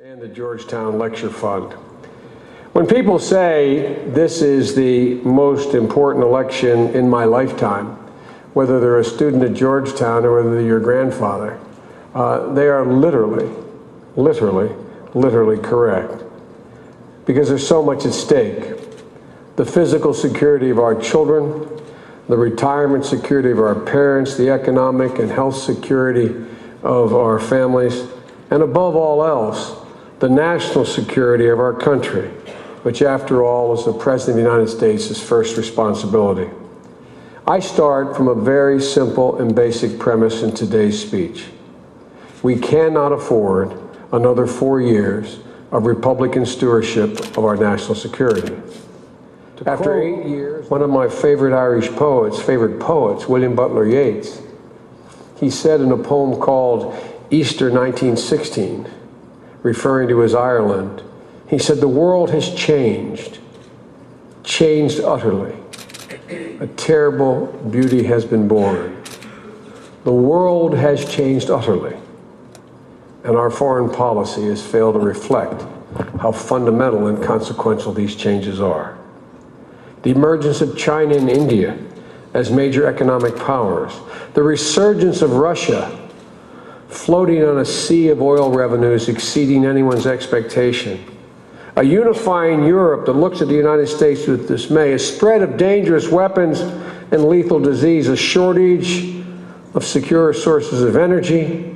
and the Georgetown Lecture Fund. When people say this is the most important election in my lifetime, whether they're a student at Georgetown or whether they're your grandfather, they are literally correct. Because there's so much at stake. The physical security of our children, the retirement security of our parents, the economic and health security of our families, and above all else, the national security of our country, which after all is the President of the United States' first responsibility. I start from a very simple and basic premise in today's speech. We cannot afford another 4 years of Republican stewardship of our national security. After 8 years, one of my favorite poets, William Butler Yeats, he said in a poem called Easter 1916, referring to his Ireland, he said, "The world has changed utterly. A terrible beauty has been born. The world has changed utterly, and our foreign policy has failed to reflect how fundamental and consequential these changes are. The emergence of China and India as major economic powers, the resurgence of Russia, floating on a sea of oil revenues exceeding anyone's expectation, a unifying Europe that looks at the United States with dismay, a spread of dangerous weapons and lethal disease, a shortage of secure sources of energy,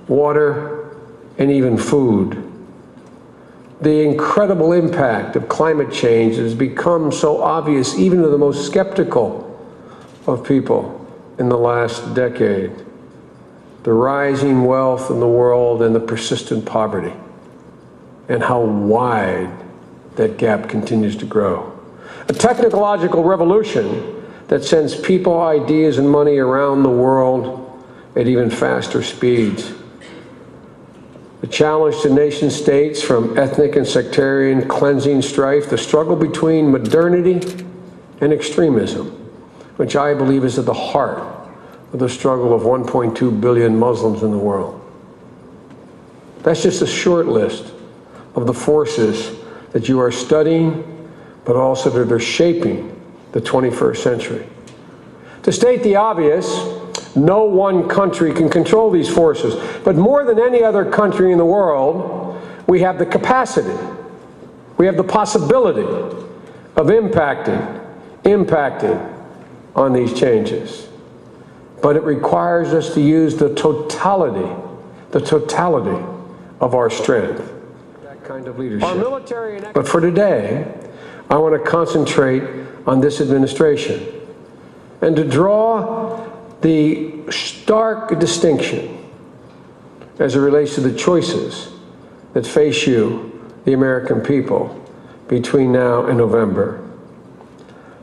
water, and even food. The incredible impact of climate change has become so obvious even to the most skeptical of people in the last decade. The rising wealth in the world and the persistent poverty, and how wide that gap continues to grow. A technological revolution that sends people, ideas, and money around the world at even faster speeds. The challenge to nation states from ethnic and sectarian cleansing strife, the struggle between modernity and extremism, which I believe is at the heart of the struggle of 1.2 billion Muslims in the world. That's just a short list of the forces that you are studying, but also that are shaping the 21st century. To state the obvious, no one country can control these forces, but more than any other country in the world, we have the capacity, we have the possibility of impacting on these changes. But it requires us to use the totality of our strength, that kind of leadership. Our military and but for today, I want to concentrate on this administration and to draw the stark distinction as it relates to the choices that face you, the American people, between now and November.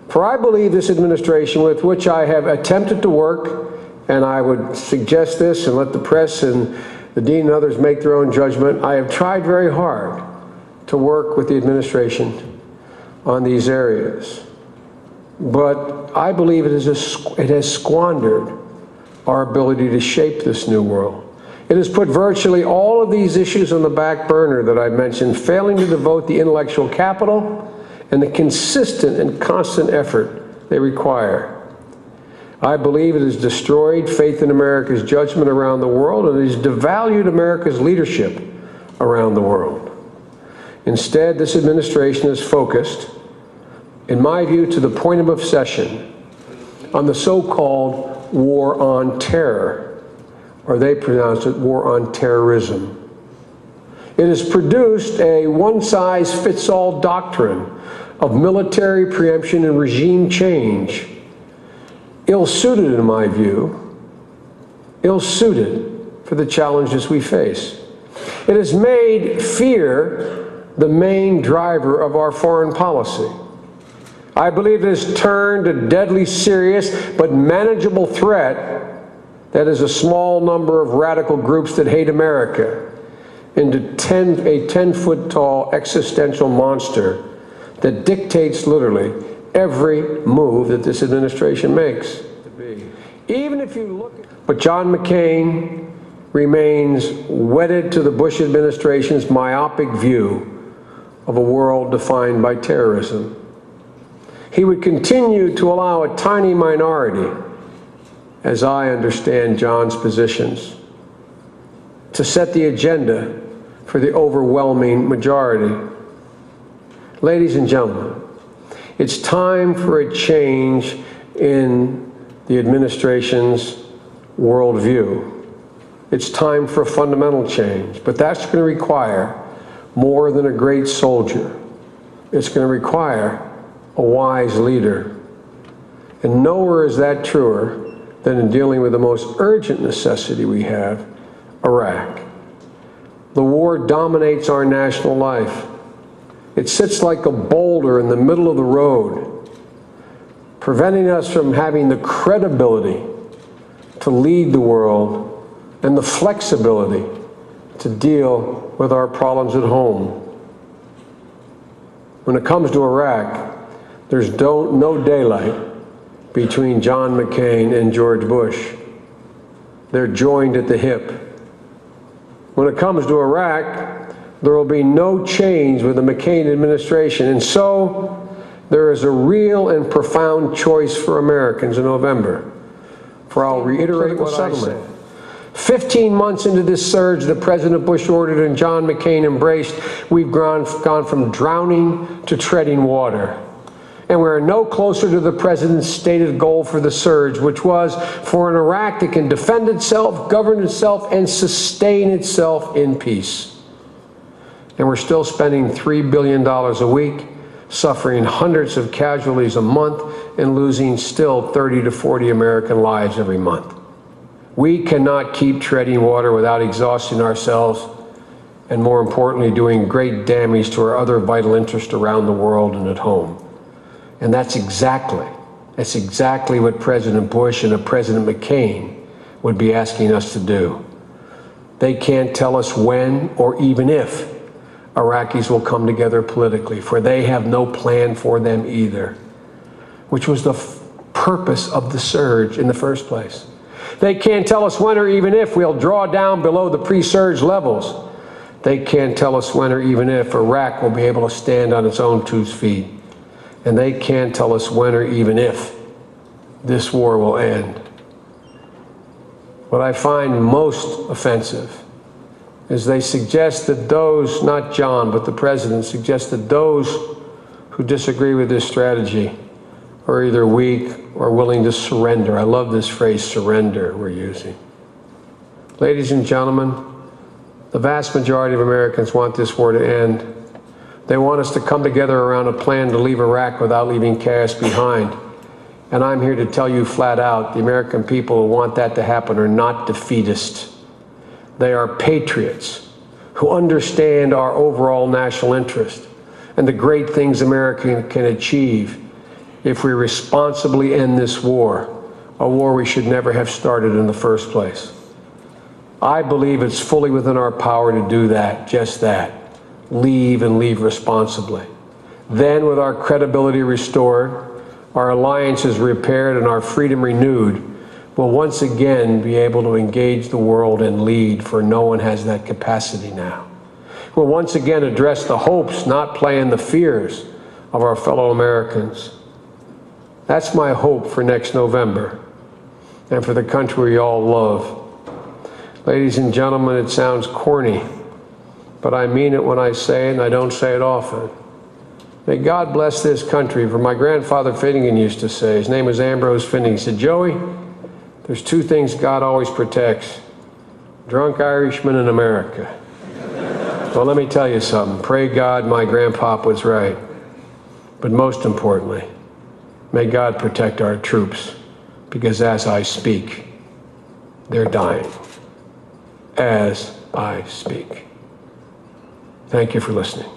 For I believe this administration, with which I have attempted to work, and I would suggest this and let the press and the dean and others make their own judgment, I have tried very hard to work with the administration on these areas. But I believe it has squandered our ability to shape this new world. It has put virtually all of these issues on the back burner that I mentioned, failing to devote the intellectual capital and the consistent and constant effort they require. I believe it has destroyed faith in America's judgment around the world, and it has devalued America's leadership around the world. Instead, this administration is focused, in my view, to the point of obsession, on the so-called war on terror, or they pronounce it war on terrorism. It has produced a one-size-fits-all doctrine of military preemption and regime change, ill-suited, in my view, ill-suited for the challenges we face. It has made fear the main driver of our foreign policy. I believe it has turned a deadly serious but manageable threat that is a small number of radical groups that hate America into a 10-foot-tall existential monster that dictates literally every move that this administration makes. Even if you look at, but John McCain remains wedded to the Bush administration's myopic view of a world defined by terrorism. He would continue to allow a tiny minority, as I understand John's positions, to set the agenda for the overwhelming majority. Ladies and gentlemen, it's time for a change in the administration's worldview. It's time for a fundamental change, but that's going to require more than a great soldier. It's going to require a wise leader. And nowhere is that truer than in dealing with the most urgent necessity we have, Iraq. The war dominates our national life. It sits like a boulder in the middle of the road, preventing us from having the credibility to lead the world and the flexibility to deal with our problems at home. When it comes to Iraq, there's no daylight between John McCain and George Bush. They're joined at the hip. When it comes to Iraq, there will be no change with the McCain administration, and so there is a real and profound choice for Americans in November. For I'll reiterate what I said. 15 months into this surge that President Bush ordered and John McCain embraced, we've gone from drowning to treading water. And we're no closer to the president's stated goal for the surge, which was for an Iraq that can defend itself, govern itself, and sustain itself in peace. And we're still spending $3 billion a week, suffering hundreds of casualties a month, and losing still 30 to 40 American lives every month. We cannot keep treading water without exhausting ourselves and, more importantly, doing great damage to our other vital interests around the world and at home. And that's exactly what President Bush and President McCain would be asking us to do. They can't tell us when or even if Iraqis will come together politically, for they have no plan for them either, which was the purpose of the surge in the first place. They can't tell us when or even if we'll draw down below the pre-surge levels. They can't tell us when or even if Iraq will be able to stand on its own 2 feet. And they can't tell us when or even if this war will end. What I find most offensive is they suggest that those, not John, but the president, suggests that those who disagree with this strategy are either weak or willing to surrender. I love this phrase, surrender, we're using. Ladies and gentlemen, the vast majority of Americans want this war to end. They want us to come together around a plan to leave Iraq without leaving chaos behind. And I'm here to tell you flat out, the American people who want that to happen are not defeatists. They are patriots who understand our overall national interest and the great things America can achieve if we responsibly end this war, a war we should never have started in the first place. I believe it's fully within our power to do that, just that. Leave and leave responsibly. Then, with our credibility restored, our alliances repaired, and our freedom renewed, we'll once again be able to engage the world and lead, for no one has that capacity now. We'll once again address the hopes, not play in the fears, of our fellow Americans. That's my hope for next November and for the country we all love. Ladies and gentlemen, it sounds corny, but I mean it when I say it, and I don't say it often. May God bless this country, for my grandfather Finnegan used to say, his name was Ambrose Finnegan, he said, Joey, there's 2 things God always protects, drunk Irishmen and America. Well, let me tell you something. Pray God my grandpop was right. But most importantly, may God protect our troops, because as I speak, they're dying. As I speak. Thank you for listening.